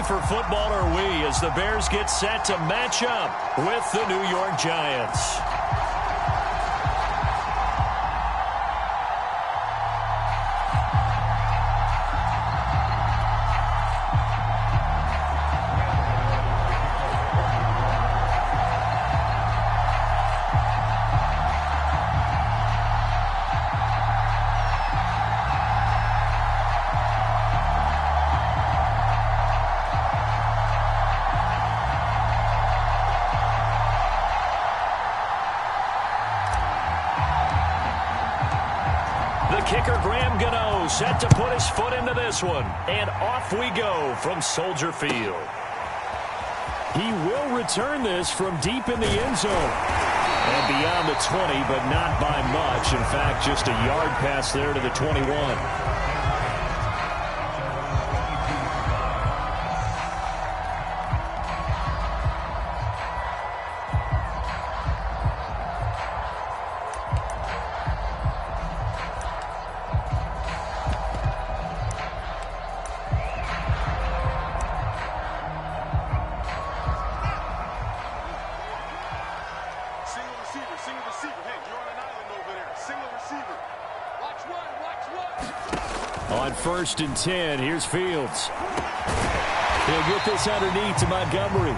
for football are we as the Bears get set to match up with the New York Giants? Kicker Graham Gano set to put his foot into this one. And off we go from Soldier Field. He will return this from deep in the end zone. And beyond the 20, but not by much. In fact, just a yard pass there to the 21. On 1st and 10, here's Fields. He'll get this underneath to Montgomery.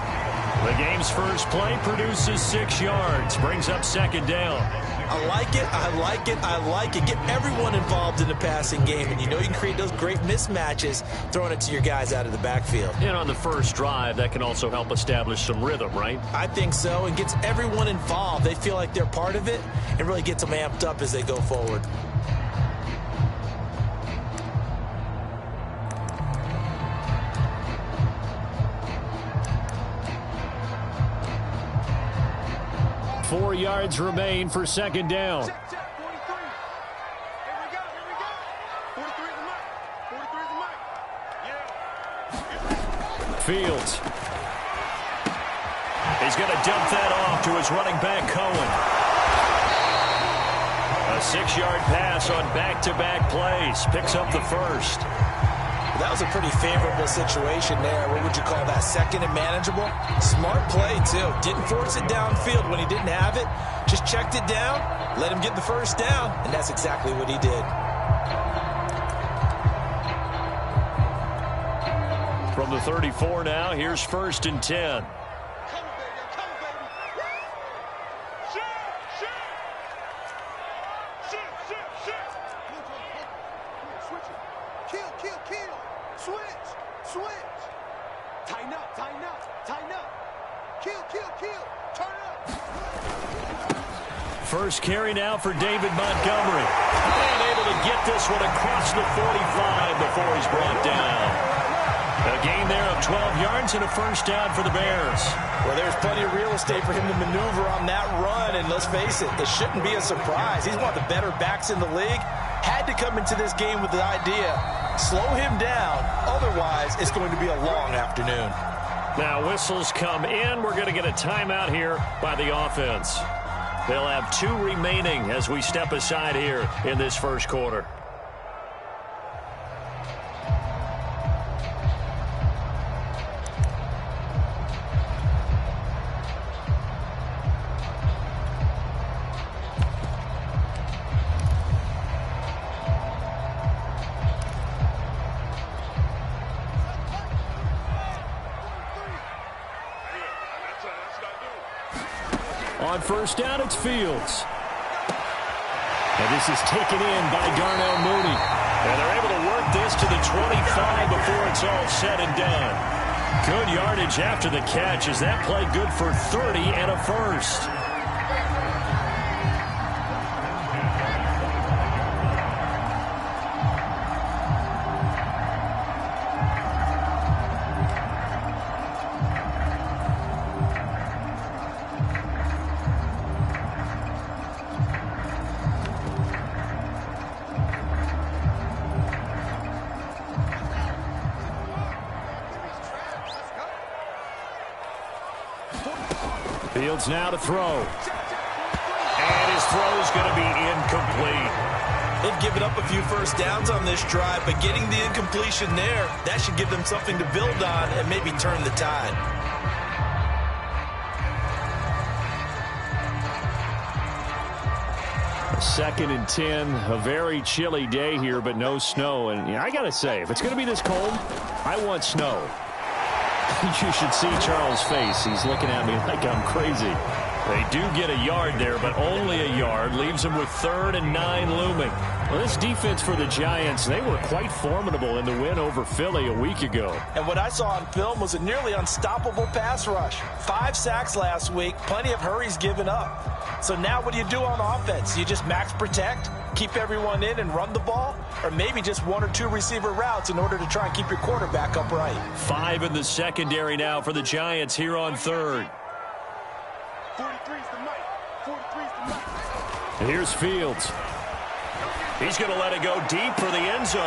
The game's first play produces 6 yards, brings up 2nd down. I like it, I like it, I like it. Get everyone involved in the passing game, and you know you can create those great mismatches throwing it to your guys out of the backfield. And on the first drive, that can also help establish some rhythm, right? I think so, and gets everyone involved. They feel like they're part of it, and really gets them amped up as they go forward. Four yards remain for 2nd down. Fields. He's going to dump that off to his running back, Cohen. A 6-yard pass on back-to-back plays. Picks up the first. That was a pretty favorable situation there. What would you call that? 2nd and manageable? Smart play, too. Didn't force it downfield when he didn't have it. Just checked it down, let him get the first down, and that's exactly what he did. From the 34 now, here's 1st and 10. First carry now for David Montgomery. And able to get this one across the 45 before he's brought down. A gain there of 12 yards and a first down for the Bears. Well, there's plenty of real estate for him to maneuver on that run. And let's face it, it shouldn't be a surprise. He's one of the better backs in the league. Had to come into this game with the idea, slow him down. Otherwise, it's going to be a long afternoon. Now whistles come in. We're going to get a timeout here by the offense. They'll have 2 remaining as we step aside here in this first quarter. On 1st down, it's Fields. And this is taken in by Darnell Mooney. And they're able to work this to the 25 before it's all said and done. Good yardage after the catch. Is that play good for 30 and a first? Fields now to throw. And his throw is going to be incomplete. They've given up a few first downs on this drive, but getting the incompletion there, that should give them something to build on and maybe turn the tide. Second and 10, a very chilly day here, but no snow. And I got to say, if it's going to be this cold, I want snow. You should see Charles' face. He's looking at me like I'm crazy. They do get a yard there, but only a yard. Leaves them with 3rd and 9 looming. Well, this defense for the Giants, they were quite formidable in the win over Philly a week ago. And what I saw on film was a nearly unstoppable pass rush. 5 sacks last week, plenty of hurries given up. So now what do you do on offense? You just max protect, keep everyone in and run the ball, or maybe just 1 or 2 receiver routes in order to try and keep your quarterback upright. 5 in the secondary now for the Giants here on 3rd. 43's the mic. 43's the mic. Here's Fields. He's going to let it go deep for the end zone.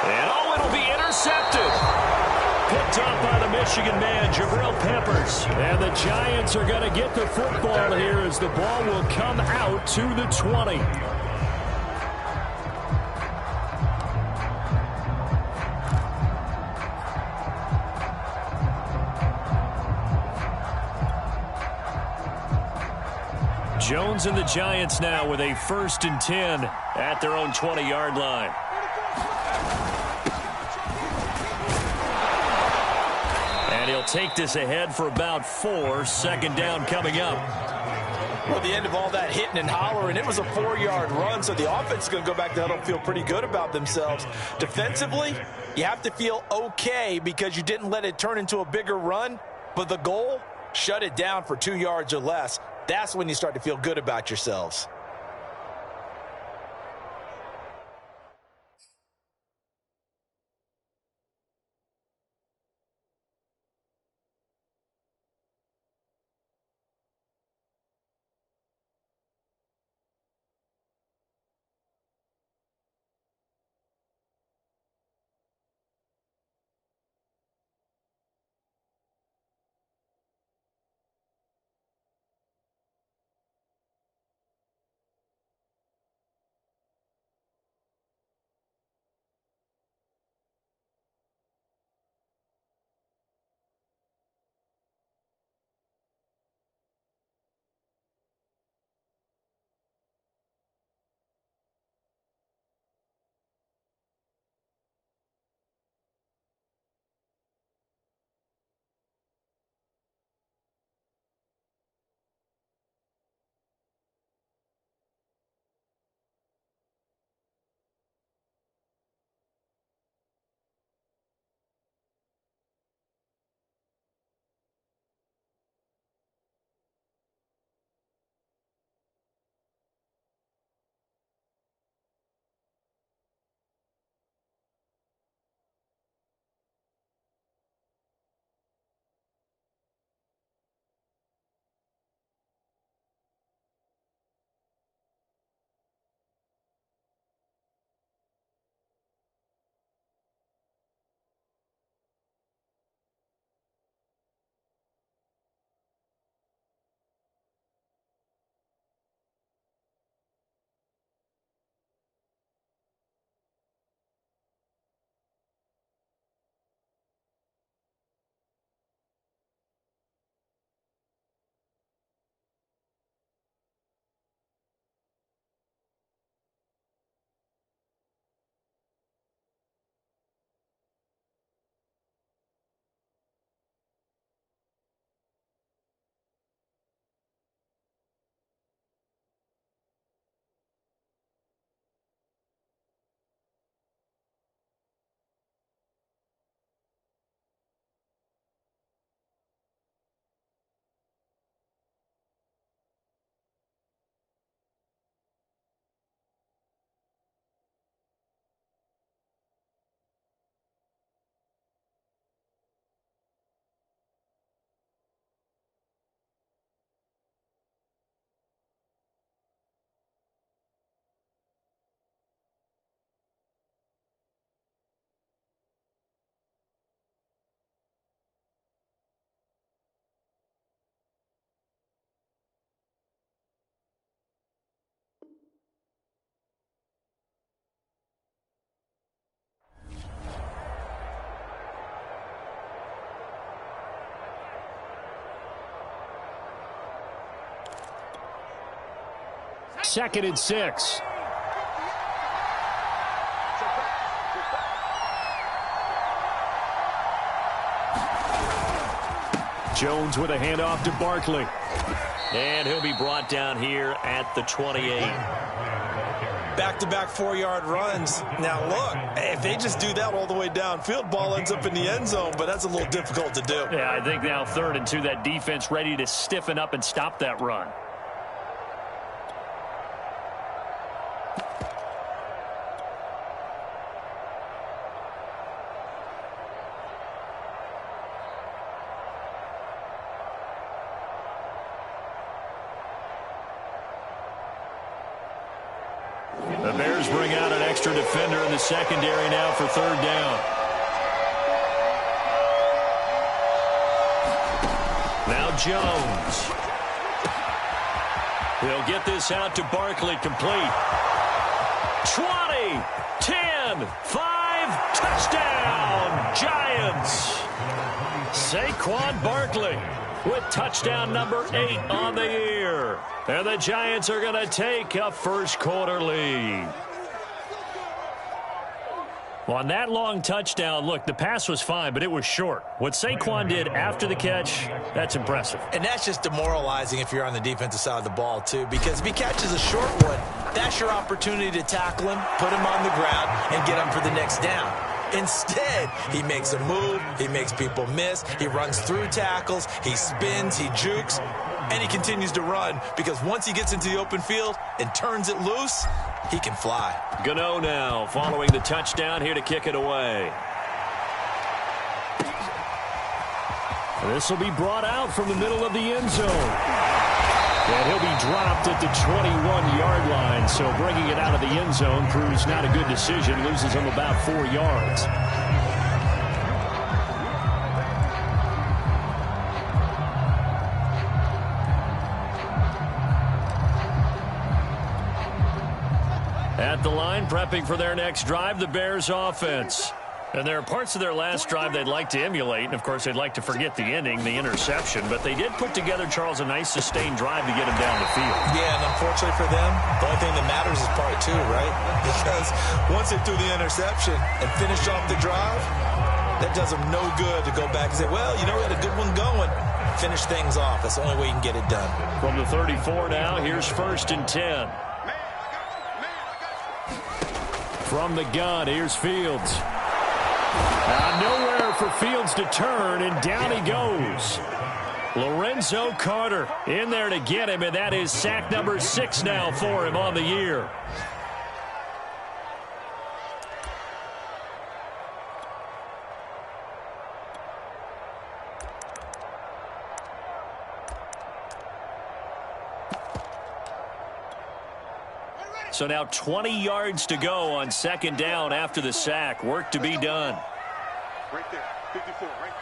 And it'll be intercepted. Picked up by the Michigan man, Jabril Peppers. And the Giants are going to get the football here as the ball will come out to the 20. Jones and the Giants now with a 1st and 10 at their own 20-yard line. And he'll take this ahead for about 4. 2nd down coming up. Well, the end of all that hitting and hollering, it was a 4-yard run, so the offense is going to go back to huddle and feel pretty good about themselves. Defensively, you have to feel okay because you didn't let it turn into a bigger run, but the goal, shut it down for 2 yards or less. That's when you start to feel good about yourselves. 2nd and 6. Jones with a handoff to Barkley. And he'll be brought down here at the 28. Back-to-back 4-yard runs. Now, look, if they just do that all the way downfield, ball ends up in the end zone, but that's a little difficult to do. Yeah, I think now 3rd and 2, that defense ready to stiffen up and stop that run. The Bears bring out an extra defender in the secondary now for 3rd down. Now Jones. He'll get this out to Barkley, complete. 20, 10, 5, touchdown, Giants. Saquon Barkley with touchdown number 8 on the year. And the Giants are going to take a first-quarter lead. On that long touchdown, look, the pass was fine, but it was short. What Saquon did after the catch, that's impressive. And that's just demoralizing if you're on the defensive side of the ball, too, because if he catches a short one, that's your opportunity to tackle him, put him on the ground, and get him for the next down. Instead, he makes a move, he makes people miss, he runs through tackles, he spins, he jukes, and he continues to run because once he gets into the open field and turns it loose, he can fly. Gano now following the touchdown here to kick it away. This will be brought out from the middle of the end zone. And he'll be dropped at the 21-yard line, so bringing it out of the end zone proves not a good decision. Loses him about 4 yards. At the line, prepping for their next drive, the Bears offense. And there are parts of their last drive they'd like to emulate. And, of course, they'd like to forget the ending, the interception. But they did put together, Charles, a nice sustained drive to get him down the field. Yeah, and unfortunately for them, the only thing that matters is part 2, right? Because once they threw the interception and finished off the drive, that does them no good to go back and say, well, you know, we had a good one going. Finish things off. That's the only way you can get it done. From the 34 now, here's 1st and 10. From the gun, here's Fields. Nowhere for Fields to turn, and down he goes. Lorenzo Carter in there to get him, and that is sack number 6 now for him on the year. So now 20 yards to go on 2nd down after the sack. Work to be done. Right there, 54, right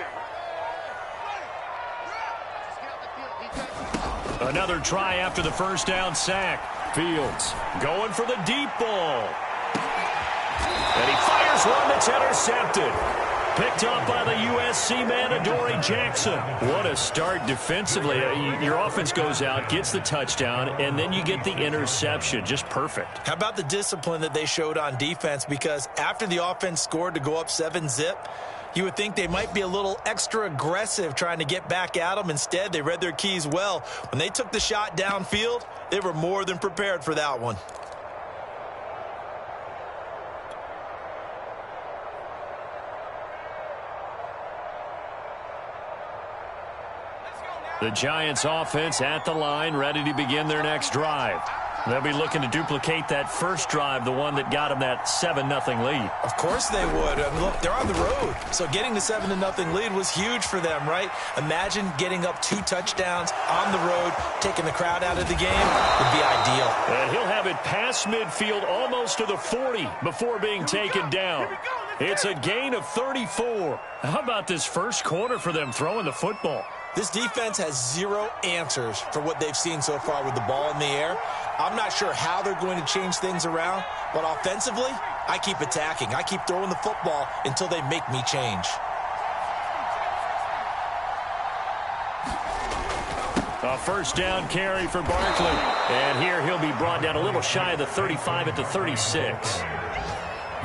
there. Another try after the 1st down sack. Fields going for the deep ball. And he fires one that's intercepted. Picked up by the USC man, Adoree Jackson. What a start defensively. Your offense goes out, gets the touchdown, and then you get the interception. Just perfect. How about the discipline that they showed on defense? Because after the offense scored to go up 7-zip, you would think they might be a little extra aggressive trying to get back at them. Instead, they read their keys well. When they took the shot downfield, they were more than prepared for that one. The Giants offense at the line, ready to begin their next drive. They'll be looking to duplicate that first drive, the one that got them that 7-0 lead. Of course they would. I mean, look, they're on the road. So getting the 7-0 lead was huge for them, right? Imagine getting up 2 touchdowns on the road, taking the crowd out of the game would be ideal. And he'll have it past midfield almost to the 40 before being taken down. It's a gain of 34. How about this first quarter for them throwing the football? This defense has 0 answers for what they've seen so far with the ball in the air. I'm not sure how they're going to change things around, but offensively, I keep attacking. I keep throwing the football until they make me change. A first down carry for Barkley. And here he'll be brought down a little shy of the 35 at the 36.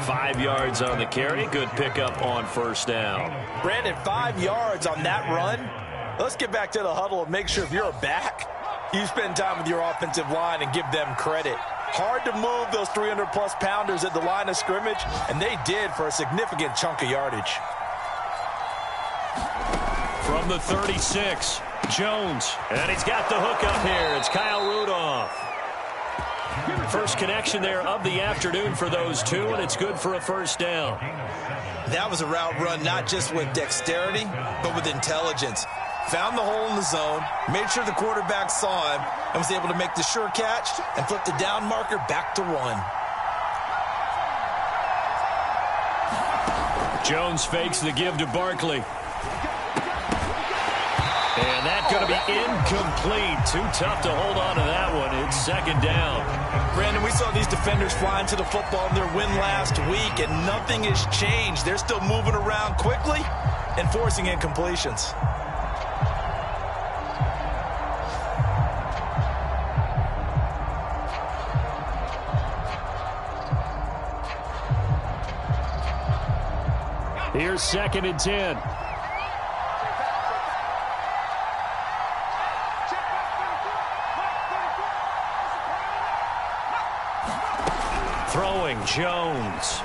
5 yards on the carry. Good pickup on first down. Brandon, 5 yards on that run. Let's get back to the huddle and make sure if you're a back, you spend time with your offensive line and give them credit. Hard to move those 300-plus pounders at the line of scrimmage, and they did for a significant chunk of yardage. From the 36, Jones. And he's got the hook up here. It's Kyle Rudolph. First connection there of the afternoon for those two, and it's good for a first down. That was a route run not just with dexterity, but with intelligence. Found the hole in the zone, made sure the quarterback saw him, and was able to make the sure catch and flip the down marker back to run. Jones fakes the give to Barkley. And that's going to be incomplete. Too tough to hold on to that one. It's second down. Brandon, we saw these defenders flying to the football in their win last week, and nothing has changed. They're still moving around quickly and forcing incompletions. Here's 2nd and 10. Throwing, Jones.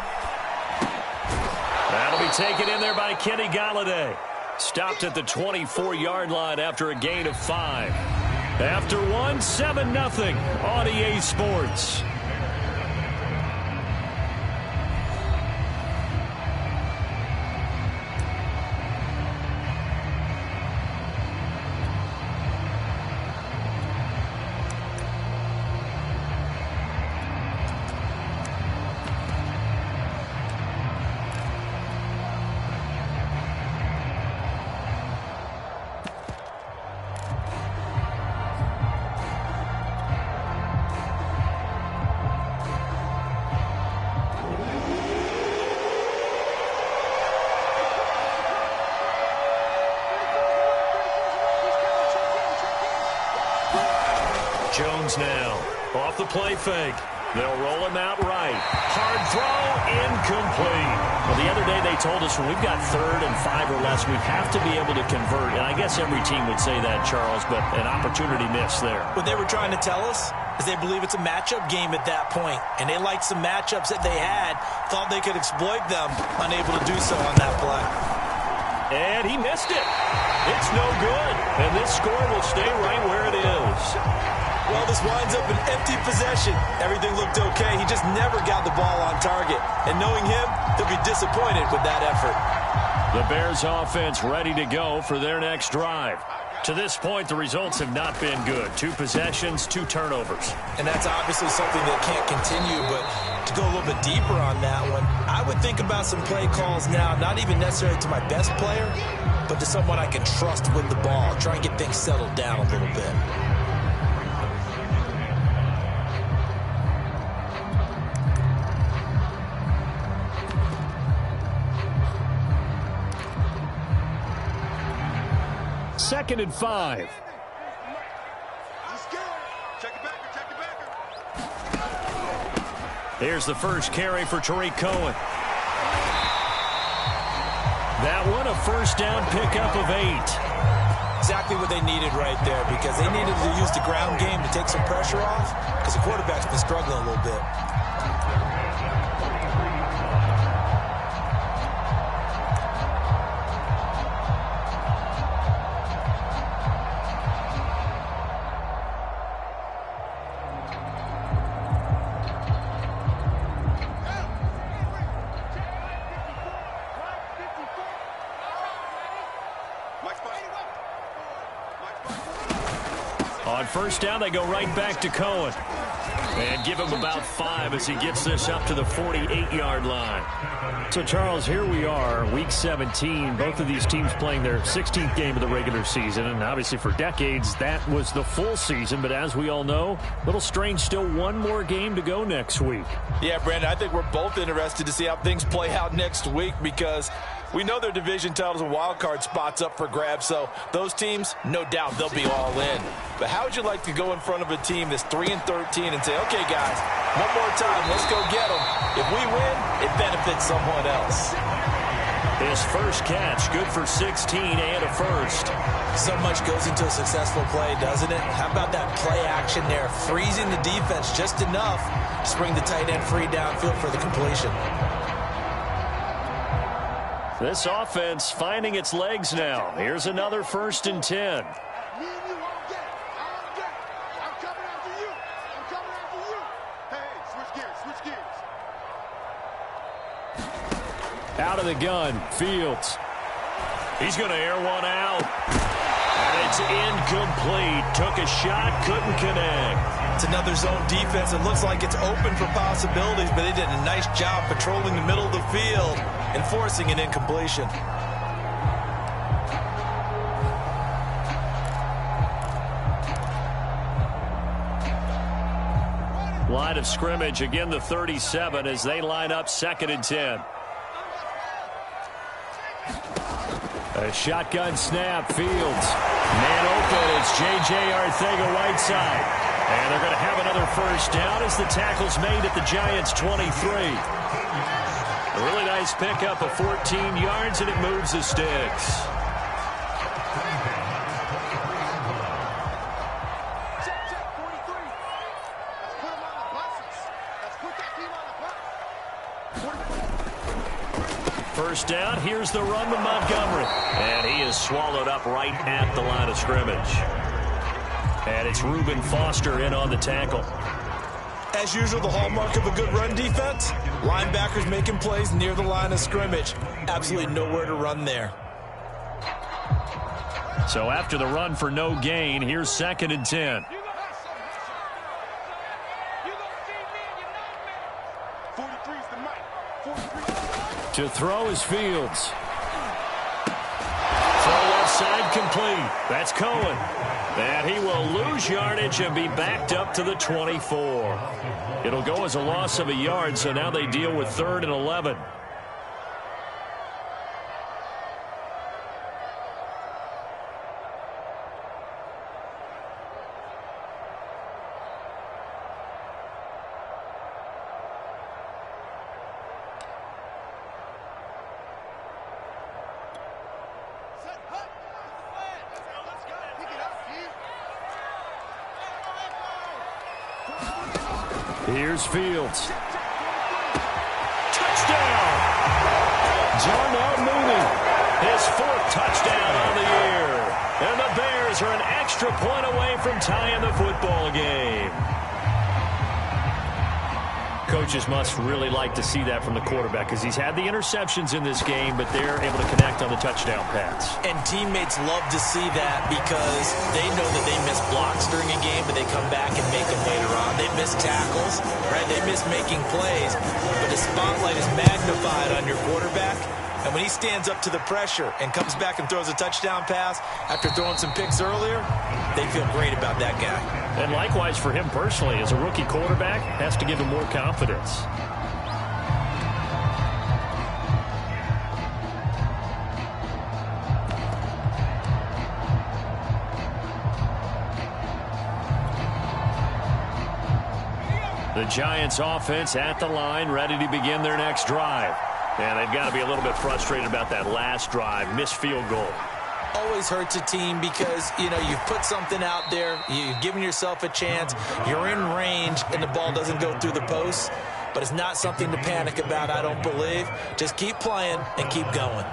That'll be taken in there by Kenny Galladay. Stopped at the 24-yard line after a gain of 5. After one, 7-0 on EA Sports. Jones now off the play fake. They'll roll him out right. Hard throw, incomplete. Well, the other day they told us when we've got 3rd and 5 or less, we have to be able to convert. And I guess every team would say that, Charles, but an opportunity missed there. What they were trying to tell us is they believe it's a matchup game at that point. And they liked some matchups that they had, thought they could exploit them, unable to do so on that play. And he missed it. It's no good. And this score will stay right where it is. Well, this winds up an empty possession. Everything looked okay. He just never got the ball on target. And knowing him, he'll be disappointed with that effort. The Bears offense ready to go for their next drive. To this point, the results have not been good. 2 possessions, 2 turnovers. And that's obviously something that can't continue, but to go a little bit deeper on that one, I would think about some play calls now, not even necessarily to my best player, but to someone I can trust with the ball. Try and get things settled down a little bit. Second and 5. Check it back. Here's the first carry for Tariq Cohen. That one, a first down pickup of 8. Exactly what they needed right there, because they needed to use the ground game to take some pressure off, because the quarterback's been struggling a little bit. On first down, they go right back to Cohen. And give him about 5 as he gets this up to the 48-yard line. So, Charles, here we are, Week 17. Both of these teams playing their 16th game of the regular season. And obviously for decades, that was the full season. But as we all know, a little strange, still one more game to go next week. Yeah, Brandon, I think we're both interested to see how things play out next week, because We know their division titles and wild card spots up for grabs, so those teams, no doubt they'll be all in. But how would you like to go in front of a team that's 3-13 and say, okay, guys, one more time, let's go get them. If we win, it benefits someone else. His first catch, good for 16 and a first. So much goes into a successful play, doesn't it? How about that play action there, freezing the defense just enough to spring the tight end free downfield for the completion. This offense finding its legs now. Here's another 1st and 10. Out of the gun, Fields. He's going to air one out. And it's incomplete. Took a shot, couldn't connect. It's another zone defense. It looks like it's open for possibilities, but they did a nice job patrolling the middle of the field and forcing an incompletion. Line of scrimmage, again the 37 as they line up 2nd and 10. A shotgun snap, Fields. Man open, it's J.J. Arcega-Whiteside. And they're going to have another first down as the tackle's made at the Giants' 23. A really nice pickup of 14 yards, and it moves the sticks. First down, here's the run to Montgomery. And he is swallowed up right at the line of scrimmage. And it's Reuben Foster in on the tackle. As usual, the hallmark of a good run defense, linebackers making plays near the line of scrimmage. Absolutely nowhere to run there. So after the run for no gain, here's 2nd and 10. To throw is Fields. Throw left side complete. That's Cohen. And he will lose yardage and be backed up to the 24. It'll go as a loss of a yard, so now they deal with 3rd and 11. Here's Fields. Touchdown! Darnell Mooney, his 4th touchdown on the year. And the Bears are an extra point away from tying the football game. Coaches must really like to see that from the quarterback because he's had the interceptions in this game, but they're able to connect on the touchdown pass. And teammates love to see that because they know that they miss blocks during a game, but they come back and make them later on. They miss tackles, right? They miss making plays, but the spotlight is magnified on your quarterback. And when he stands up to the pressure and comes back and throws a touchdown pass after throwing some picks earlier, they feel great about that guy. And likewise for him personally, as a rookie quarterback, has to give him more confidence. The Giants offense at the line, ready to begin their next drive. And they've got to be a little bit frustrated about that last drive, missed field goal. Always hurts a team because, you know, you've put something out there, you've given yourself a chance, you're in range, and the ball doesn't go through the posts. But it's not something to panic about, I don't believe. Just keep playing and keep going.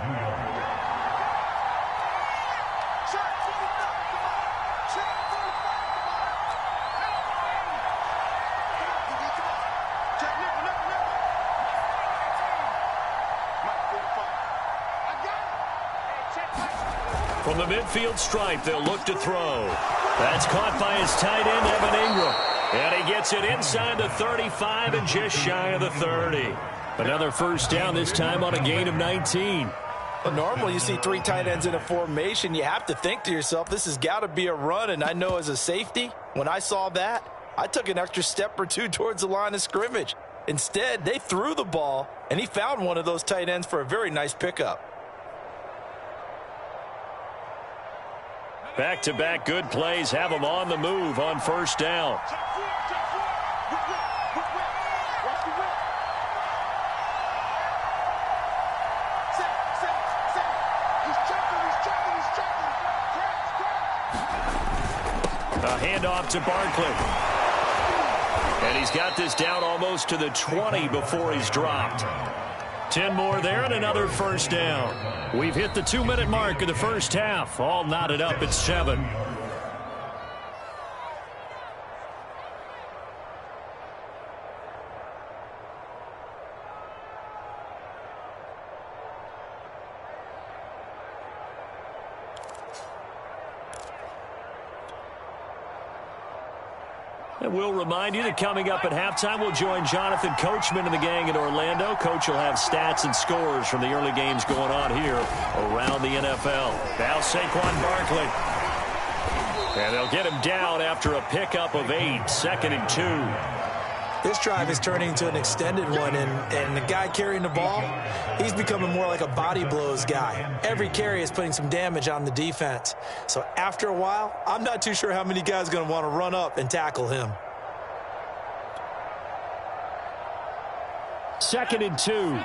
From the midfield stripe, they'll look to throw. That's caught by his tight end, Evan Ingram. And he gets it inside the 35 and just shy of the 30. Another first down, this time on a gain of 19. Well, normally you see 3 tight ends in a formation. You have to think to yourself, this has got to be a run. And I know as a safety, when I saw that, I took an extra step or 2 towards the line of scrimmage. Instead, they threw the ball, and he found one of those tight ends for a very nice pickup. Back-to-back good plays have them on the move on first down. A handoff to Barkley. And he's got this down almost to the 20 before he's dropped. 10 more there and another first down. We've hit the 2-minute mark of the first half. All knotted up at 7. And we'll remind you that coming up at halftime, we'll join Jonathan Coachman and the gang in Orlando. Coach will have stats and scores from the early games going on here around the NFL. Now Saquon Barkley. And they'll get him down after a pickup of 8, 2nd and 2. This drive is turning into an extended one, and the guy carrying the ball, he's becoming more like a body blows guy. Every carry is putting some damage on the defense. So after a while, I'm not too sure how many guys are going to want to run up and tackle him. 2nd and 2.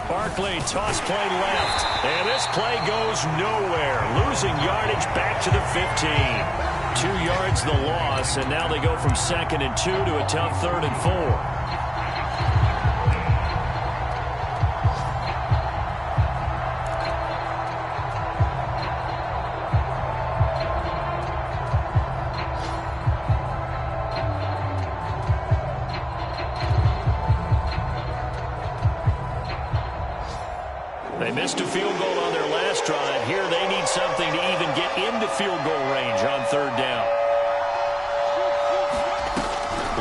Barkley, toss play left. And this play goes nowhere. Losing yardage back to the 15. 2 yards the loss, and now they go from 2nd and 2 to a tough 3rd and 4. They missed a field goal on their last drive. Here they need something to even get into field goal range on 3rd down.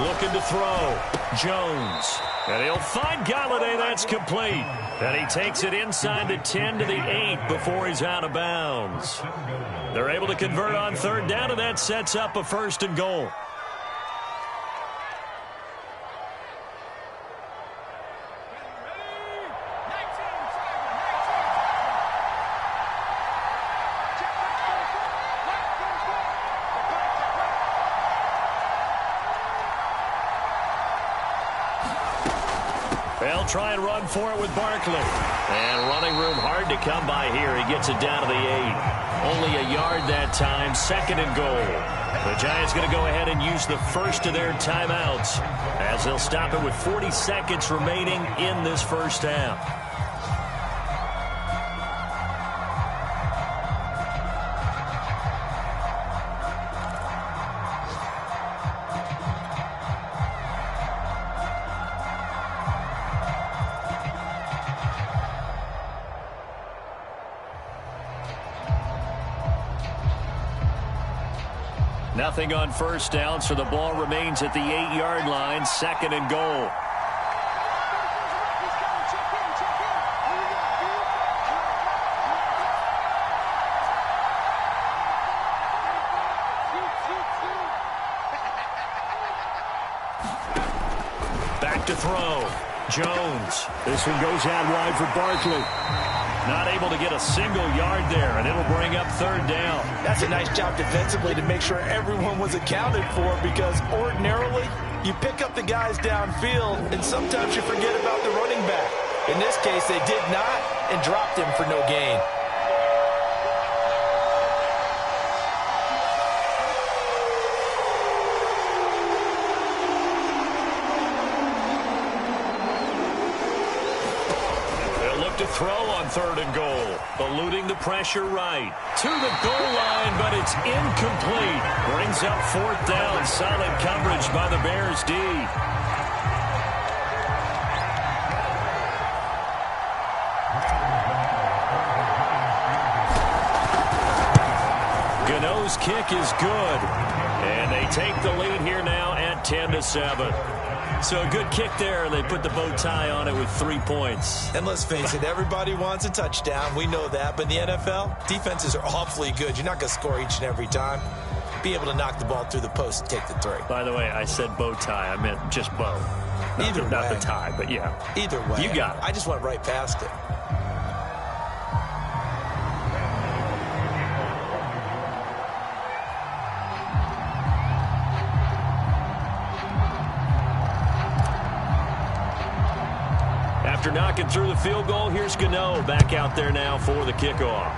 Looking to throw. Jones. And he'll find Galladay. That's complete. And he takes it inside the 10 to the 8 before he's out of bounds. They're able to convert on 3rd down, and that sets up a 1st and goal. They'll try and run for it with Barkley. And running room hard to come by here. He gets it down to the 8. Only a yard that time. 2nd and goal. The Giants going to go ahead and use the first of their timeouts as they'll stop it with 40 seconds remaining in this first half. Nothing on first down, so the ball remains at the 8-yard line. 2nd and goal. Back to throw. Jones. This one goes out wide for Barkley. Not able to get a single yard there, and it'll bring up 3rd down. That's a nice job defensively to make sure everyone was accounted for, because ordinarily you pick up the guys downfield, and sometimes you forget about the running back. In this case, they did not and dropped him for no gain. Throw on 3rd and goal. Eluding the pressure right. To the goal line, but it's incomplete. Brings up 4th down. Solid coverage by the Bears D. Gano's kick is good. And they take the lead here now at 10-7. So a good kick there. They put the bow tie on it with 3 points. And let's face it, everybody wants a touchdown. We know that. But in the NFL, defenses are awfully good. You're not going to score each and every time. Be able to knock the ball through the post and take the 3. By the way, I said bow tie. I meant just bow. Not the tie, but yeah. Either way. You got it. I just went right past it. After knocking through the field goal, here's Gano back out there now for the kickoff.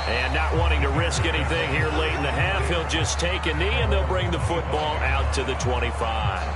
And not wanting to risk anything here late in the half, he'll just take a knee, and they'll bring the football out to the 25.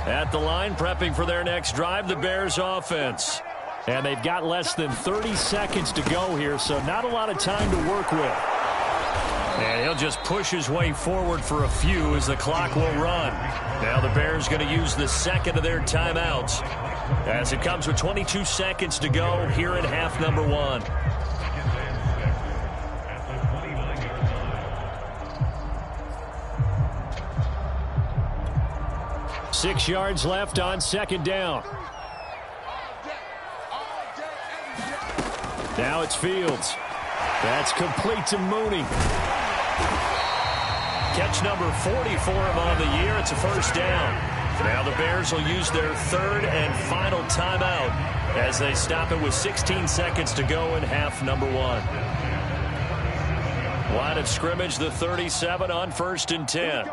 At the line, prepping for their next drive, the Bears offense. And they've got less than 30 seconds to go here, so not a lot of time to work with. And he'll just push his way forward for a few as the clock will run. Now the Bears going to use the second of their timeouts as it comes with 22 seconds to go here in half number 1. Six yards left on second down. Now it's Fields. That's complete to Mooney. Catch number 40 for him on the year. It's a first down. Now the Bears will use their third and final timeout as they stop it with 16 seconds to go in half number 1. Line of scrimmage, the 37 on 1st and 10.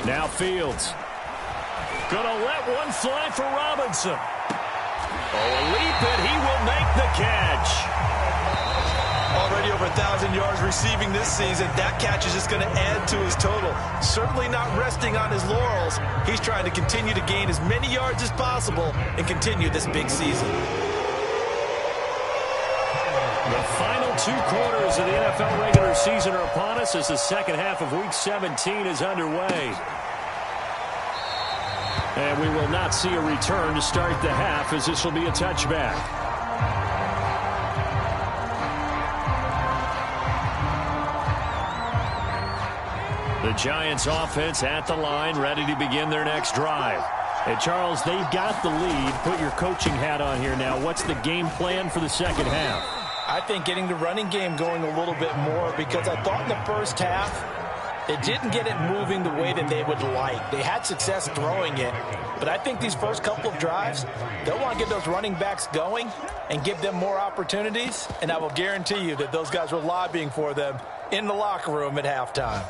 Now Fields. Gonna let one fly for Robinson. Oh, a leap, and he will make the catch. Already over 1,000 yards receiving this season. That catch is just going to add to his total. Certainly not resting on his laurels. He's trying to continue to gain as many yards as possible and continue this big season. The final 2 quarters of the NFL regular season are upon us as the second half of Week 17 is underway. And we will not see a return to start the half as this will be a touchback. The Giants offense at the line, ready to begin their next drive. And Charles, they've got the lead. Put your coaching hat on here now. What's the game plan for the second half? I think getting the running game going a little bit more, because I thought in the first half it didn't get it moving the way that they would like. They had success throwing it, but I think these first couple of drives, they'll want to get those running backs going and give them more opportunities, and I will guarantee you that those guys were lobbying for them in the locker room at halftime.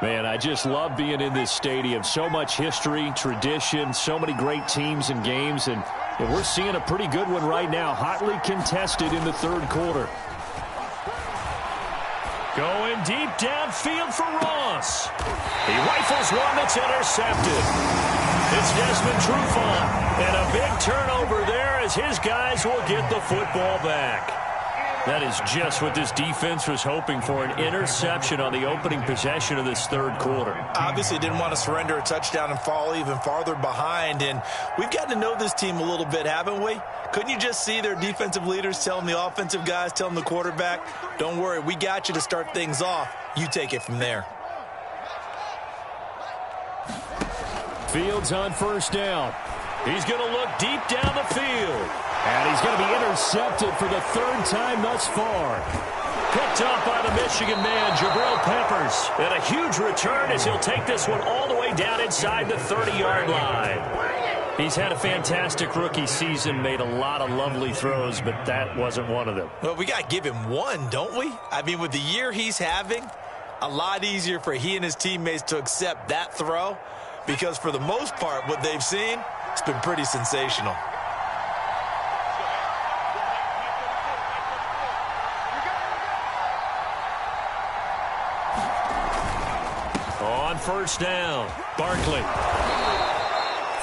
Man, I just love being in this stadium. So much history, tradition, so many great teams and games, and we're seeing a pretty good one right now, hotly contested in the third quarter. Going deep downfield for Ross. He rifles one that's intercepted. It's Desmond Trufant, and a big turnover there as his guys will get the football back. That is just what this defense was hoping for, an interception on the opening possession of this third quarter. Obviously didn't want to surrender a touchdown and fall even farther behind, and we've gotten to know this team a little bit, haven't we? Couldn't you just see their defensive leaders telling the offensive guys, telling the quarterback, don't worry, we got you to start things off. You take it from there. Fields on first down. He's going to look deep down the field. And he's going to be intercepted for the third time thus far. Picked up by the Michigan man, Jabril Peppers. And a huge return as he'll take this one all the way down inside the 30-yard line. He's had a fantastic rookie season, made a lot of lovely throws, but that wasn't one of them. Well, we got to give him one, don't we? I mean, with the year he's having, a lot easier for he and his teammates to accept that throw, because for the most part, what they've seen, it's been pretty sensational. On first down, Barkley.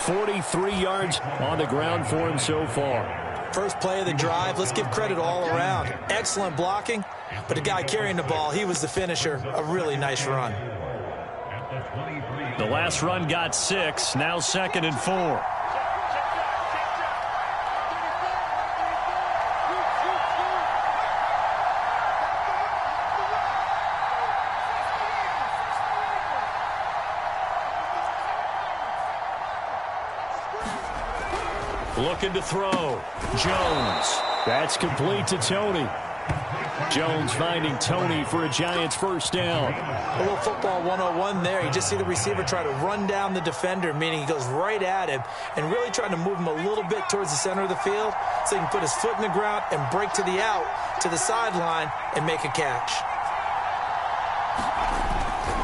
43 yards on the ground for him so far. First play of the drive, let's give credit all around. Excellent blocking, but the guy carrying the ball, he was the finisher. A really nice run. The last run got 6, now 2nd and 4. Looking to throw. Jones. That's complete to Tony. Jones finding Tony for a Giants first down. A little football 101 there. You just see the receiver try to run down the defender, meaning he goes right at him and really trying to move him a little bit towards the center of the field so he can put his foot in the ground and break to the out, to the sideline, and make a catch.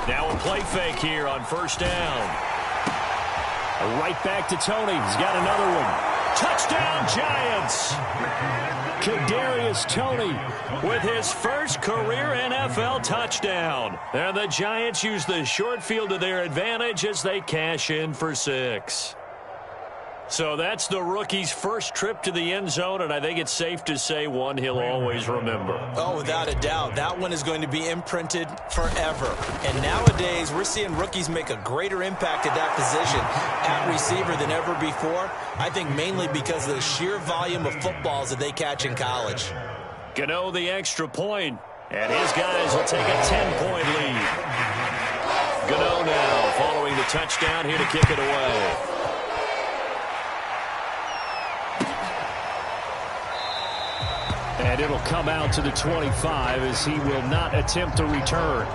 Now a play fake here on first down. Right back to Tony. He's got another one. Touchdown, Giants! Kadarius Toney with his first career NFL touchdown. And the Giants use the short field to their advantage as they cash in for 6. So that's the rookie's first trip to the end zone, and I think it's safe to say one he'll always remember. Oh, without a doubt. That one is going to be imprinted forever. And nowadays, we're seeing rookies make a greater impact at that position at receiver than ever before. I think mainly because of the sheer volume of footballs that they catch in college. Gano the extra point, and his guys will take a 10-point lead. Gano now following the touchdown here to kick it away. And it'll come out to the 25 as he will not attempt to return.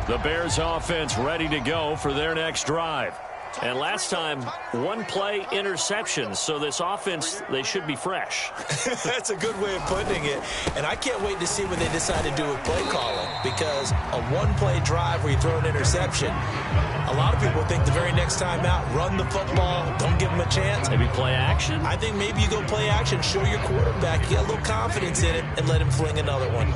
The Bears offense ready to go for their next drive. And last time, one play interception, so this offense, they should be fresh. That's a good way of putting it. And I can't wait to see what they decide to do with play calling, because a one-play drive where you throw an interception, a lot of people think the very next time out, run the football, don't give them a chance. Maybe play action? I think maybe you go play action, show your quarterback, you get a little confidence in it, and let him fling another one.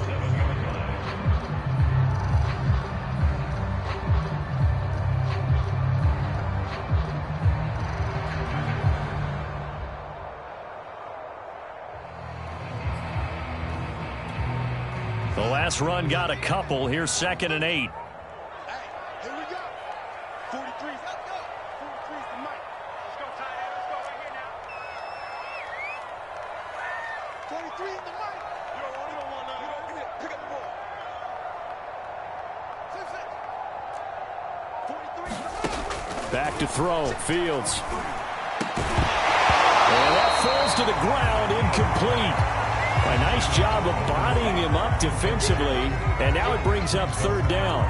The last run got a couple. Here's 2nd and 8. Hey, here we go. 43. Let's go. 43's the mic. Let's go, tight end. Let's go right here now. 43's the mic. You don't want none. Give me it. Pick up the ball. 43's the mic. Back to throw. Fields. And that falls to the ground, incomplete. A nice job of bodying him up defensively, and now it brings up 3rd down.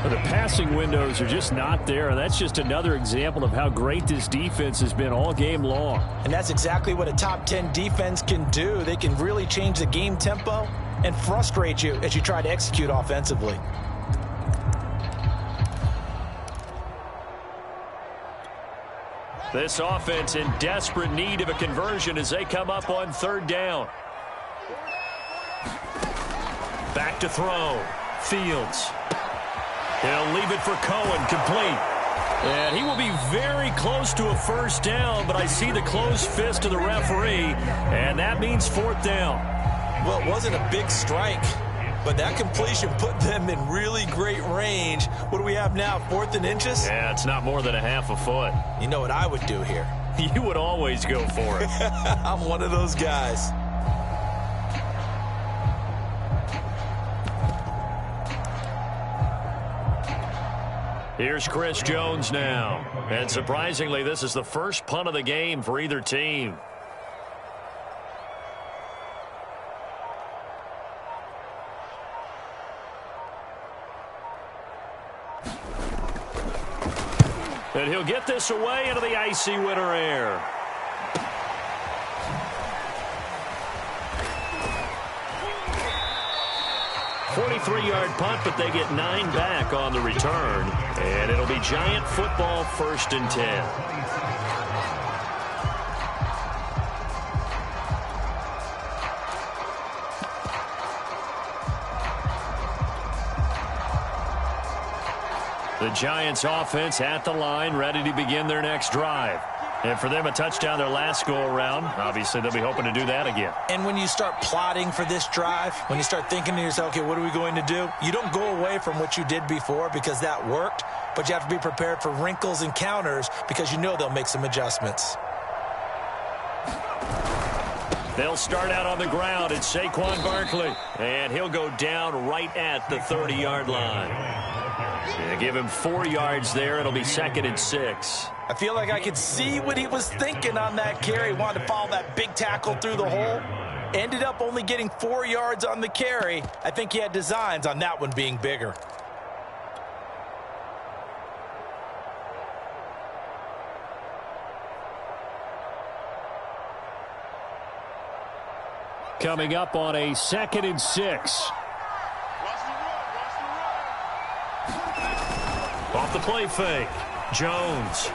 But the passing windows are just not there, and that's just another example of how great this defense has been all game long. And that's exactly what a top 10 defense can do. They can really change the game tempo and frustrate you as you try to execute offensively. This offense in desperate need of a conversion as they come up on 3rd down. Back to throw. Fields. He'll leave it for Cohen, complete. And he will be very close to a first down, but I see the closed fist of the referee, and that means 4th down. Well, it wasn't a big strike, but that completion put them in really great range. What do we have now, 4th and inches? Yeah, it's not more than a half a foot. You know what I would do here? You would always go for it. I'm one of those guys. Here's Chris Jones now. And surprisingly, this is the first punt of the game for either team. And he'll get this away into the icy winter air. A 43-yard punt, but they get 9 back on the return. And it'll be Giant football, 1st and 10. The Giants offense at the line, ready to begin their next drive. And for them, a touchdown their last go-around. Obviously, they'll be hoping to do that again. And when you start plotting for this drive, when you start thinking to yourself, okay, what are we going to do? You don't go away from what you did before because that worked, but you have to be prepared for wrinkles and counters because you know they'll make some adjustments. They'll start out on the ground. It's Saquon Barkley. And he'll go down right at the 30-yard line. Yeah, give him 4 yards there. It'll be 2nd and 6. I feel like I could see what he was thinking on that carry. Wanted to follow that big tackle through the hole. Ended up only getting 4 yards on the carry. I think he had designs on that one being bigger. Coming up on a 2nd and 6. Off the play fake. Jones.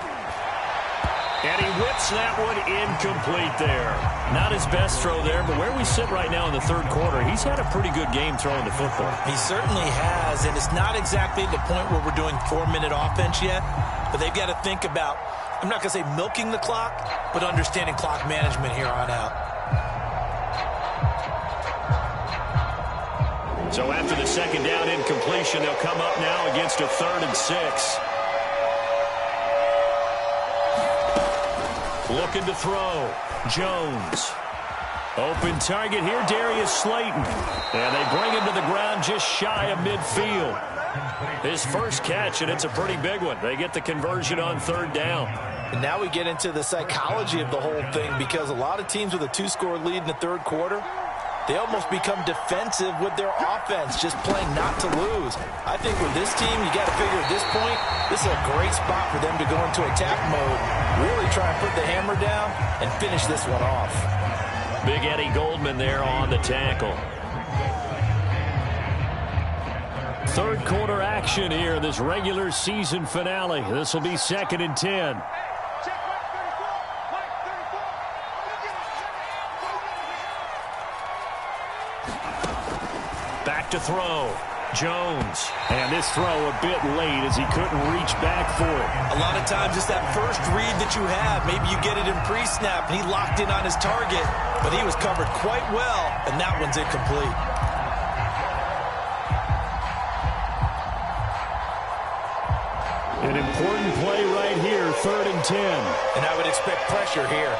And he whips that one incomplete there. Not his best throw there, but where we sit right now in the third quarter, he's had a pretty good game throwing the football. He certainly has, and it's not exactly the point where we're doing 4-minute offense yet, but they've got to think about, I'm not going to say milking the clock, but understanding clock management here on out. So after the 2nd down incompletion, they'll come up now against a 3rd and 6. Looking to throw. Jones. Open target here, Darius Slayton. And they bring him to the ground just shy of midfield. His first catch, and it's a pretty big one. They get the conversion on 3rd down. And now we get into the psychology of the whole thing because a lot of teams with a 2-score lead in the third quarter, they almost become defensive with their offense, just playing not to lose. I think with this team, you got to figure at this point, this is a great spot for them to go into attack mode, really try and put the hammer down and finish this one off. Big Eddie Goldman there on the tackle. Third quarter action here, this regular season finale. This will be 2nd and 10. To throw. Jones. And this throw a bit late as he couldn't reach back for it. A lot of times it's that first read that you have. Maybe you get it in pre-snap and he locked in on his target, but he was covered quite well, and that one's incomplete. An important play right here, 3rd and 10. And I would expect pressure here.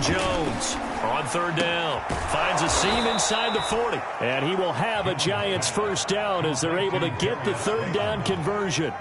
Jones on 3rd down. Finds a seam inside the 40. And he will have a Giants first down as they're able to get the 3rd down conversion.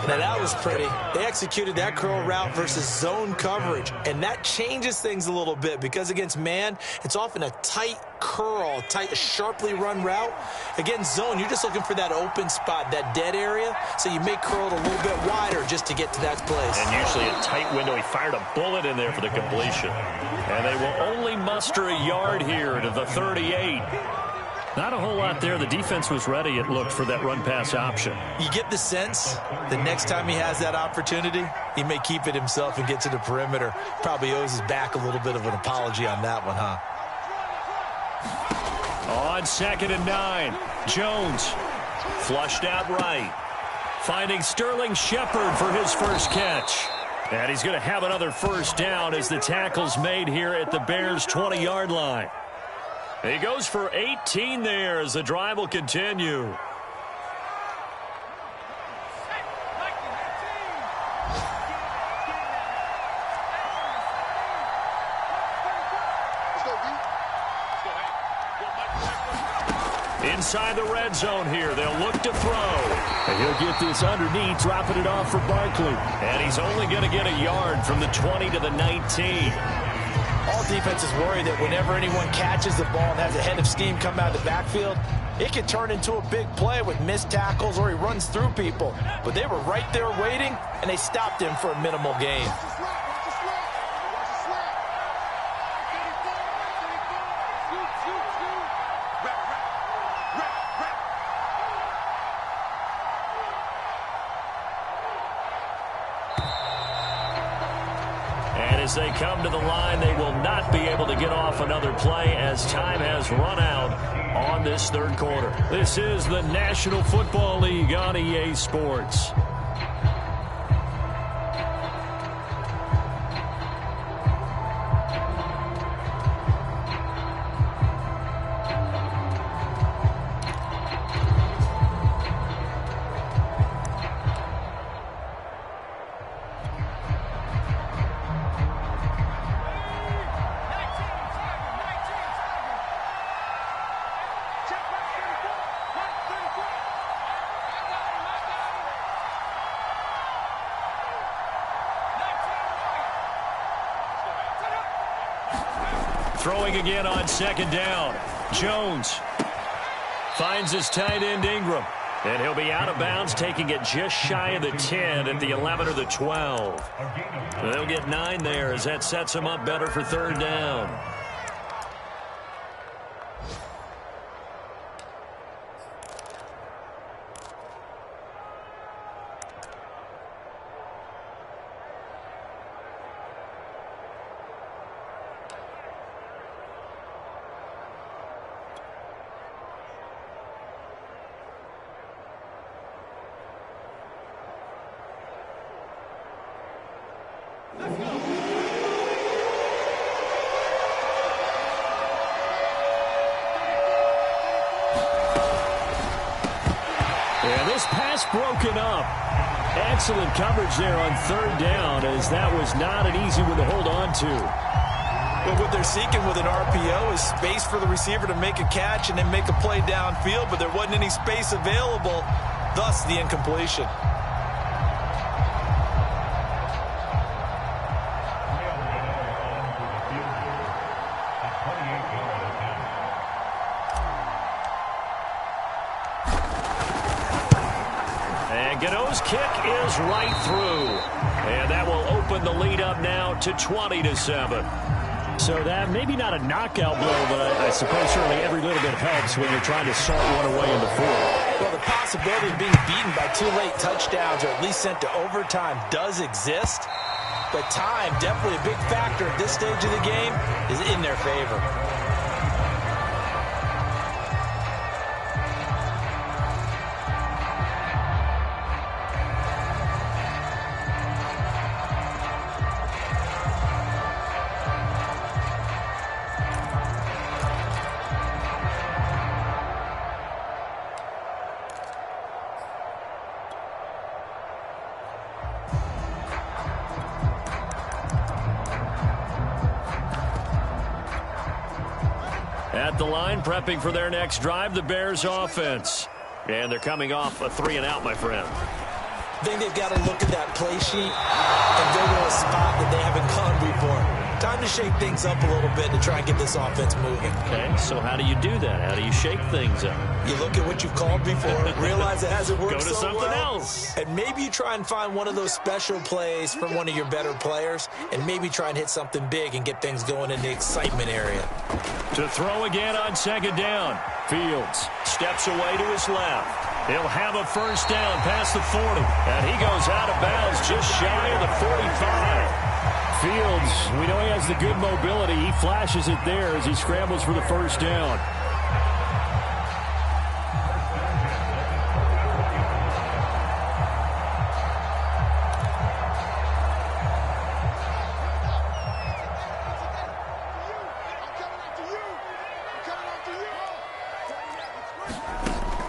Now that was pretty. They executed that curl route versus zone coverage, and that changes things a little bit because against man, it's often a tight curl, tight, sharply run route. Against zone, you're just looking for that open spot, that dead area, so you may curl it a little bit wider just to get to that place. And usually a tight window. He fired a bullet in there for the completion. And they will only muster a yard here to the 38. Not a whole lot there. The defense was ready, it looked, for that run-pass option. You get the sense the next time he has that opportunity, he may keep it himself and get to the perimeter. Probably owes his back a little bit of an apology on that one, huh? On 2nd and 9, Jones flushed out right. Finding Sterling Shepard for his first catch. And he's going to have another first down as the tackle's made here at the Bears' 20-yard line. He goes for 18 there as the drive will continue. Inside the red zone here, they'll look to throw. And he'll get this underneath, dropping it off for Barkley. And he's only going to get a yard from the 20 to the 19. All defenses worry that whenever anyone catches the ball and has a head of steam come out of the backfield, it could turn into a big play with missed tackles or he runs through people. But they were right there waiting, and they stopped him for a minimal gain. as they come to the line, they will not be able to get off another play as time has run out on this third quarter. This is the National Football League on EA Sports. Throwing again on second down. Jones finds his tight end Ingram. And he'll be out of bounds, taking it just shy of the 10 at the 11 or the 12. They'll get 9 there as that sets him up better for third down. Yeah, this pass broken up. Excellent coverage there on third down, as that was not an easy one to hold on to. Well, what they're seeking with an RPO is space for the receiver to make a catch and then make a play downfield, but there wasn't any space available, thus the incompletion. Kick is right through. And that will open the lead up now to 20-7. So that maybe not a knockout blow, but I suppose certainly every little bit helps when you're trying to salt one away in the fourth. Well, the possibility of being beaten by 2 late touchdowns or at least sent to overtime does exist. But time, definitely a big factor at this stage of the game, is in their favor. At the line, prepping for their next drive, the Bears offense. And they're coming off a 3-and-out, my friend. I think they've got to look at that play sheet and go to a spot that they haven't gone before. Time to shake things up a little bit to try and get this offense moving. Okay, so how do you do that? How do you shake things up? You look at what you've called before, realize it hasn't worked so well. Go to something else. And maybe you try and find one of those special plays from one of your better players, and maybe try and hit something big and get things going in the excitement area. To throw again on second down. Fields steps away to his left. He'll have a first down past the 40. And he goes out of bounds just shy of the 45. Fields, we know he has the good mobility. He flashes it there as he scrambles for the first down.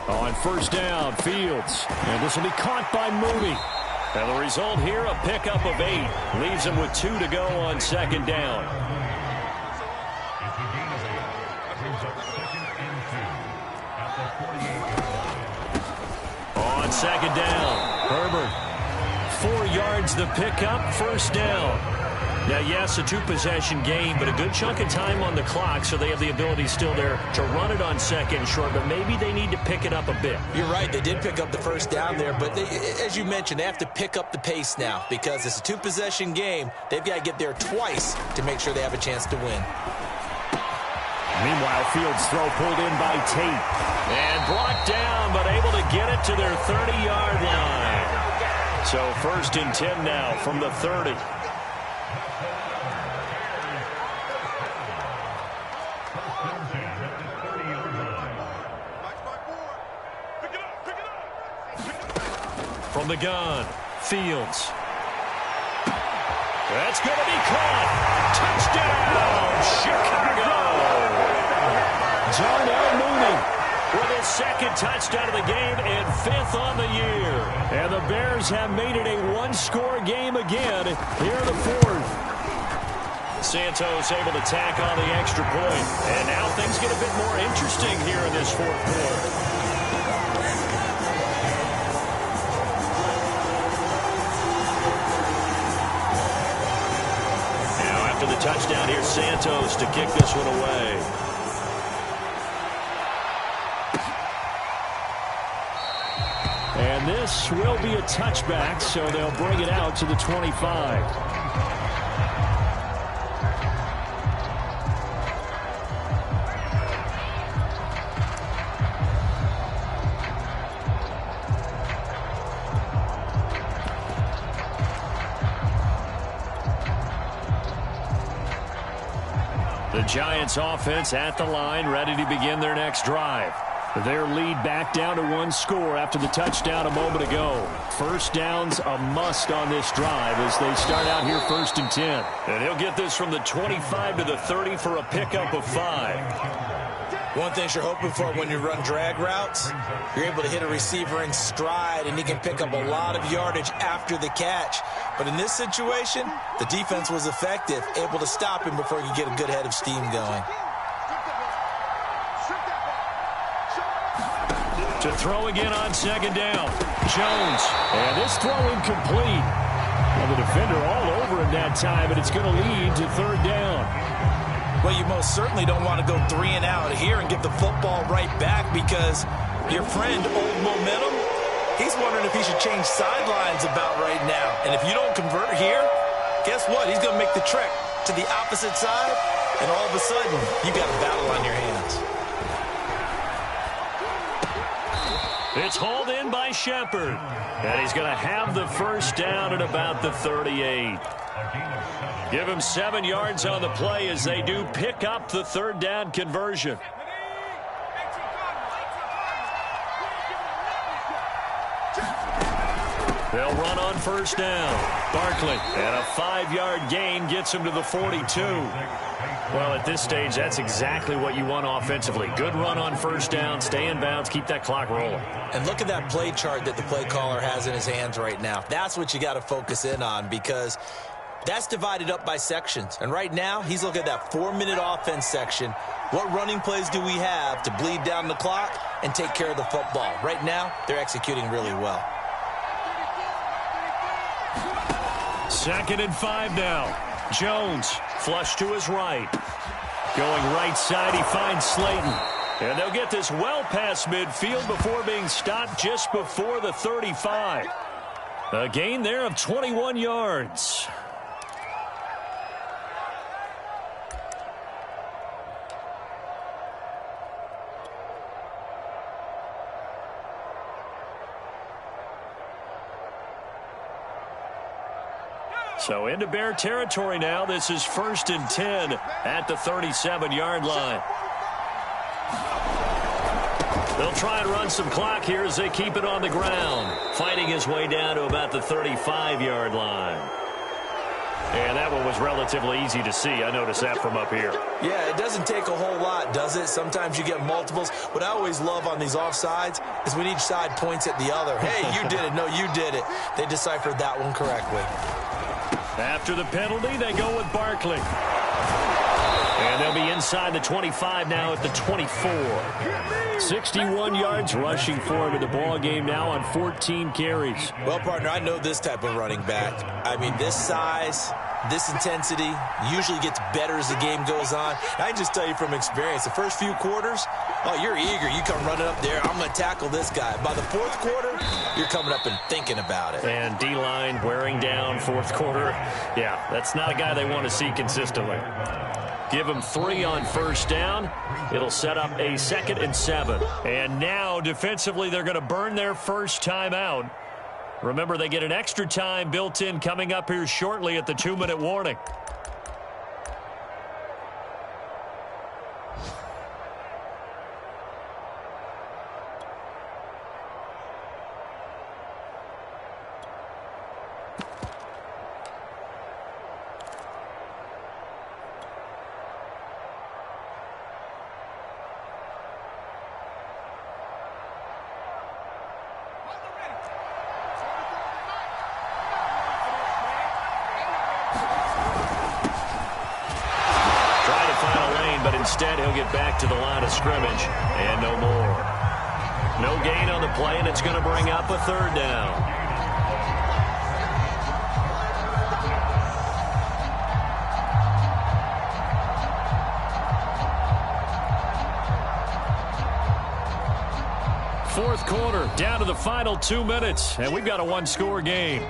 On first down, Fields. And this will be caught by Mooney. And the result here, a pickup of 8. Leaves him with 2 to go on second down. On second down, Herbert. 4 yards the pickup, first down. Now, yes, a 2-possession game, but a good chunk of time on the clock, so they have the ability still there to run it on second short, but maybe they need to pick it up a bit. You're right. They did pick up the first down there, but they, as you mentioned, they have to pick up the pace now because it's a 2-possession game. They've got to get there twice to make sure they have a chance to win. Meanwhile, Fields' throw pulled in by Tate. And brought down, but able to get it to their 30-yard line. So 1st and 10 now from the 30. From the gun, Fields. That's going to be caught. Touchdown, Chicago. Darnell Mooney with his second touchdown of the game and 5th on the year. And the Bears have made it a one-score game again here in the 4th. Santos able to tack on the extra point. And now things get a bit more interesting here in this 4th quarter. After the touchdown, here's Santos to kick this one away. And this will be a touchback, so they'll bring it out to the 25. The Giants offense at the line, ready to begin their next drive. Their lead back down to 1 score after the touchdown a moment ago. First down's a must on this drive as they start out here 1st and 10. And he'll get this from the 25 to the 30 for a pickup of 5. One thing you're hoping for when you run drag routes, you're able to hit a receiver in stride, and he can pick up a lot of yardage after the catch. But in this situation, the defense was effective, able to stop him before he could get a good head of steam going. To throw again on 2nd down. Jones. And this throw incomplete. Well, the defender all over him that time, and it's going to lead to 3rd down. Well, you most certainly don't want to go 3 and out here and get the football right back because your friend, Old Momentum, he's wondering if he should change sidelines about right now. And if you don't convert here, guess what? He's going to make the trek to the opposite side, and all of a sudden, you got a battle on your hands. It's hauled in by Shepard. And he's going to have the first down at about the 38. Give him 7 yards on the play as they do pick up the 3rd down conversion. They'll run on 1st down. Barkley, and a 5-yard gain gets him to the 42. Well, at this stage, that's exactly what you want offensively. Good run on 1st down, stay in bounds, keep that clock rolling. And look at that play chart that the play caller has in his hands right now. That's what you got to focus in on because that's divided up by sections. And right now, he's looking at that 4-minute offense section. What running plays do we have to bleed down the clock and take care of the football? Right now, they're executing really well. 2nd and 5 now. Jones, flush to his right. Going right side, he finds Slayton. And they'll get this well past midfield before being stopped just before the 35. A gain there of 21 yards. So into Bear territory now. This is 1st and 10 at the 37-yard line. They'll try and run some clock here as they keep it on the ground. Fighting his way down to about the 35-yard line. And that one was relatively easy to see. I noticed that from up here. Yeah, it doesn't take a whole lot, does it? Sometimes you get multiples. What I always love on these offsides is when each side points at the other. Hey, you did it. No, you did it. They deciphered that one correctly. After the penalty, they go with Barkley. And they'll be inside the 25 now at the 24. 61 yards rushing for him in the ball game now on 14 carries. Well, partner, I know this type of running back. I mean, this size, this intensity usually gets better as the game goes on. And I can just tell you from experience, the first few quarters, oh, you're eager. You come running up there. I'm going to tackle this guy. By the 4th quarter, you're coming up and thinking about it. And D-line wearing down 4th quarter. Yeah, that's not a guy they want to see consistently. Give him 3 on 1st down. It'll set up a 2nd and 7. And now, defensively, they're going to burn their first timeout. Remember, they get an extra time built in coming up here shortly at the 2-minute warning. Instead, he'll get back to the line of scrimmage and no more. No gain on the play, and it's going to bring up a third down. Fourth quarter, down to the final 2 minutes, and we've got a one-score game.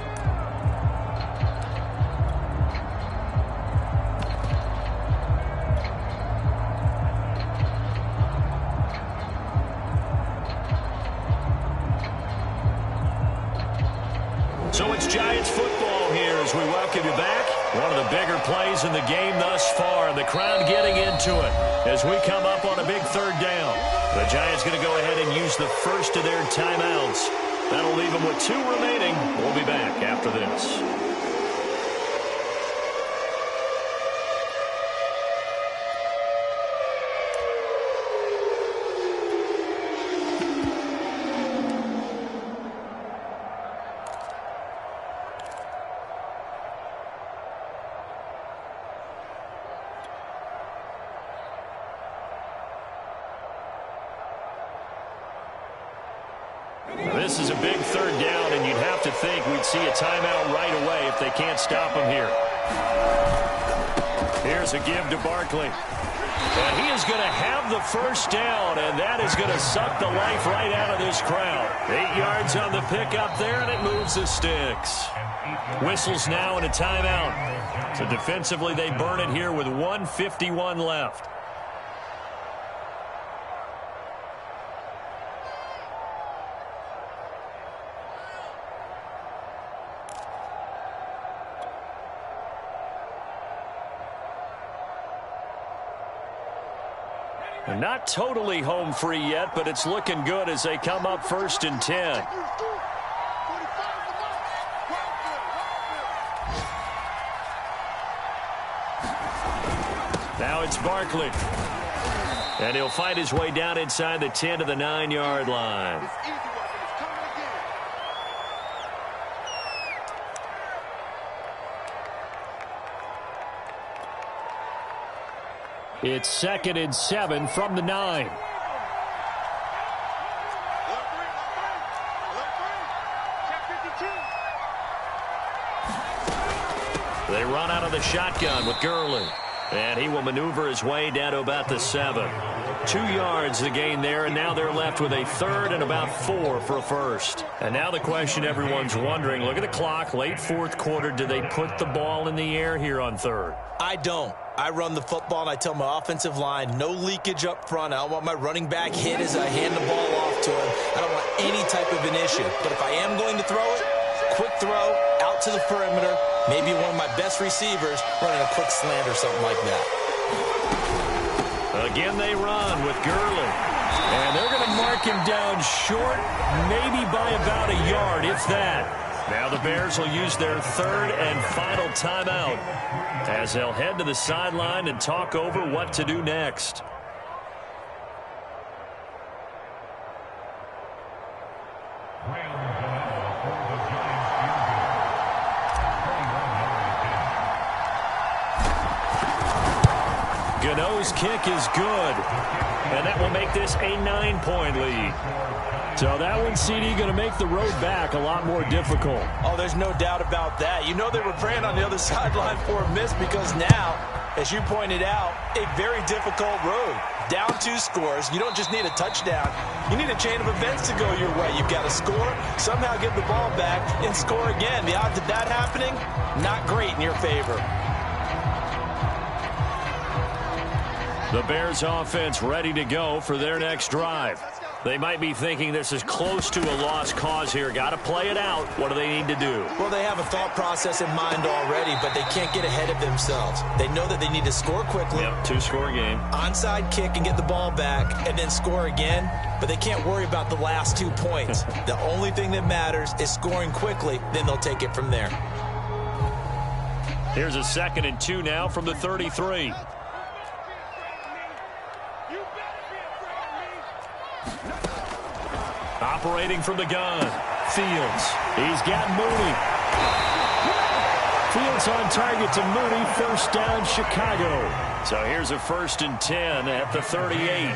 So it's Giants football here as we welcome you back. One of the bigger plays in the game thus far, and the crowd getting into it as we come up on a big third down. The Giants going to go ahead and use the first of their timeouts. That'll leave them with 2 remaining. We'll be back after this. This is a big third down, and you'd have to think we'd see a timeout right away if they can't stop him here. Here's a give to Barkley. And he is going to have the first down, and that is going to suck the life right out of this crowd. 8 yards on the pickup there, and it moves the sticks. Whistles now and a timeout. So defensively, they burn it here with 1:51 left. They're not totally home free yet, but it's looking good as they come up 1st and 10. Now it's Barkley. And he'll fight his way down inside the 10 to the 9-yard line. It's 2nd and 7 from the 9. They run out of the shotgun with Gurley. And he will maneuver his way down to about the 7. 2 yards the gain there, and now they're left with a 3rd and about 4 for a first. And now the question everyone's wondering, look at the clock, late 4th quarter, do they put the ball in the air here on 3rd? I don't. I run the football, and I tell my offensive line, no leakage up front. I don't want my running back hit as I hand the ball off to him. I don't want any type of an issue. But if I am going to throw it, quick throw, out to the perimeter, maybe one of my best receivers running a quick slant or something like that. Again, they run with Gurley. And they're going to mark him down short, maybe by about a yard, if that. Now the Bears will use their 3rd and final timeout as they'll head to the sideline and talk over what to do next. Gano's kick is good, and that will make this a 9-point lead. So that one, CD, going to make the road back a lot more difficult. Oh, there's no doubt about that. You know they were praying on the other sideline for a miss because now, as you pointed out, a very difficult road. Down 2 scores. You don't just need a touchdown. You need a chain of events to go your way. You've got to score, somehow get the ball back, and score again. The odds of that happening, not great in your favor. The Bears offense ready to go for their next drive. They might be thinking this is close to a lost cause here. Got to play it out. What do they need to do? Well, they have a thought process in mind already, but they can't get ahead of themselves. They know that they need to score quickly. Yep, 2-score game. Onside kick and get the ball back and then score again, but they can't worry about the last 2 points. The only thing that matters is scoring quickly, then they'll take it from there. Here's a 2nd and 2 now from the 33. Operating from the gun, Fields. He's got Mooney. Fields on target to Mooney. First down, Chicago. So here's a 1st and 10 at the 38.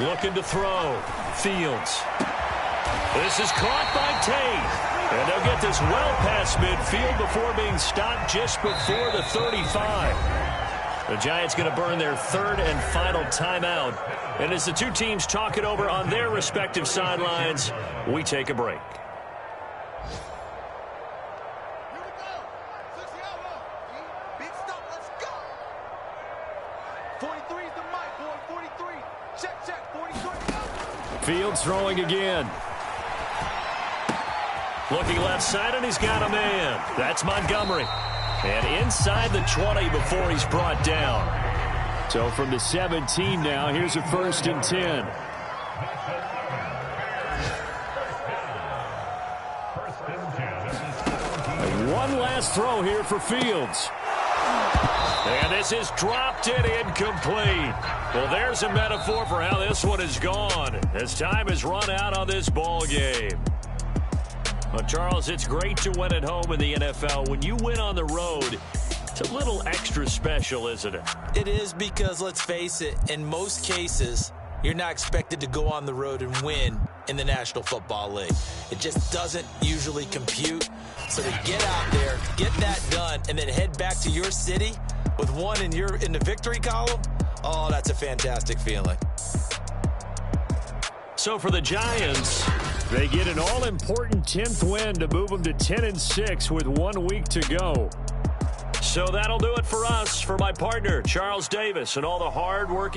Looking to throw. Fields. This is caught by Tate. And they'll get this well past midfield before being stopped just before the 35. The Giants going to burn their 3rd and final timeout. And as the two teams talk it over on their respective sidelines, we take a break. Here we go. 6 big stop. Let's go. 43 is the mic, boy. 43. Check. 43. Fields throwing again. Looking left side, and he's got a man. That's Montgomery. And inside the 20 before he's brought down. So from the 17 now, here's a 1st and 10. And one last throw here for Fields. And this is dropped and incomplete. Well, there's a metaphor for how this one is gone, as time has run out on this ball game. Well, Charles, it's great to win at home in the NFL. When you win on the road, it's a little extra special, isn't it? It is, because let's face it, in most cases, you're not expected to go on the road and win in the National Football League. It just doesn't usually compute. So to get out there, get that done, and then head back to your city with one in the victory column, oh, that's a fantastic feeling. So for the Giants, they get an all-important 10th win to move them to 10-6 with 1 week to go. so that'll do it for us. For my partner, Charles Davis, and all the hard work